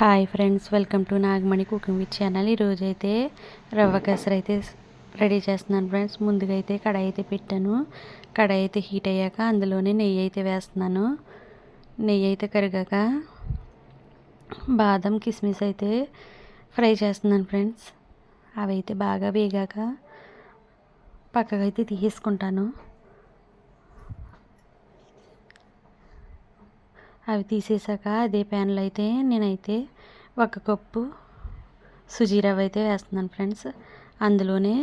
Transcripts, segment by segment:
Hi friends, welcome to Nagamani cooking with channel. ఈరోజు అయితే రవ్వ కేసరి అయితే రెడీ చేస్తున్నాను ఫ్రెండ్స్. ముందుగా అయితే కడాయి అయితే పెట్టాను. కడాయి అయితే హీట్ అయ్యాక అందులోనే నెయ్యి అయితే వేస్తున్నాను. నెయ్యి అయితే కరిగాక బాదం కిస్మిస్ అయితే ఫ్రై చేస్తున్నాను ఫ్రెండ్స్. అవి అయితే బాగా వేగాక పక్కకైతే తీసుకుంటాను. అవి తీసేసాక అదే ప్యాన్లో అయితే నేనైతే 1 కప్పు సుజీ రవ్వ అయితే వేస్తున్నాను ఫ్రెండ్స్. అందులోనే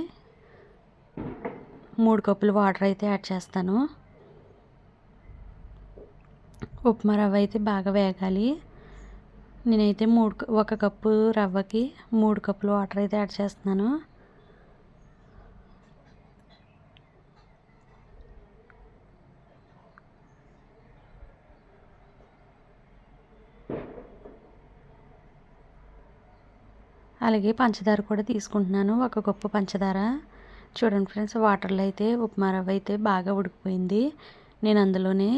3 కప్పులు వాటర్ అయితే యాడ్ చేస్తాను. ఉప్మా రవ్వ అయితే బాగా వేగాలి. నేనైతే 1 కప్పు రవ్వకి 3 కప్పులు వాటర్ అయితే యాడ్ చేస్తున్నాను. అలాగే పంచదార కూడా తీసుకుంటున్నాను. 1 కప్పు పంచదార. చూడండి ఫ్రెండ్స్, వాటర్లో అయితే ఉప్మా రవ్వ అయితే బాగా ఉడికిపోయింది. నేను అందులోనే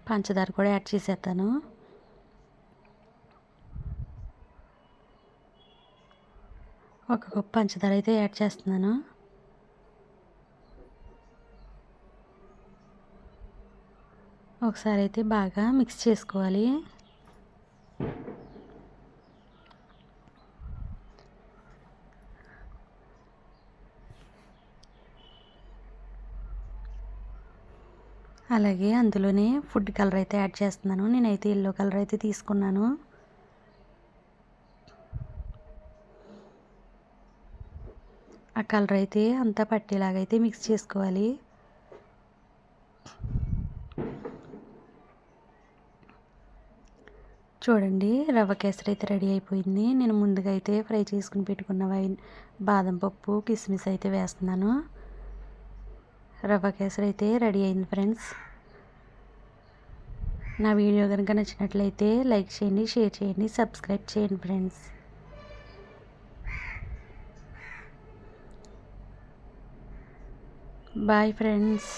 పంచదార కూడా యాడ్ చేసేస్తాను. ఒక కప్పు పంచదార అయితే యాడ్ చేస్తున్నాను. ఒకసారి అయితే బాగా మిక్స్ చేసుకోవాలి. అలాగే అందులోనే ఫుడ్ కలర్ అయితే యాడ్ చేస్తున్నాను. నేనైతే ఎల్లో కలర్ అయితే తీసుకున్నాను. ఆ కలర్ అయితే అంతా పట్టేలాగైతే మిక్స్ చేసుకోవాలి. చూడండి, రవ్వ కేసరి అయితే రెడీ అయిపోయింది. నేను ముందుగా అయితే ఫ్రై చేసుకుని పెట్టుకున్న బాదం పప్పు కిస్మిస్ అయితే వేస్తున్నాను. రవ్వ కేసరి అయితే రెడీ అయింది ఫ్రెండ్స్. నా వీడియో కనుక నచ్చినట్లయితే లైక్ చేయండి, షేర్ చేయండి, సబ్స్క్రైబ్ చేయండి ఫ్రెండ్స్. Bye friends.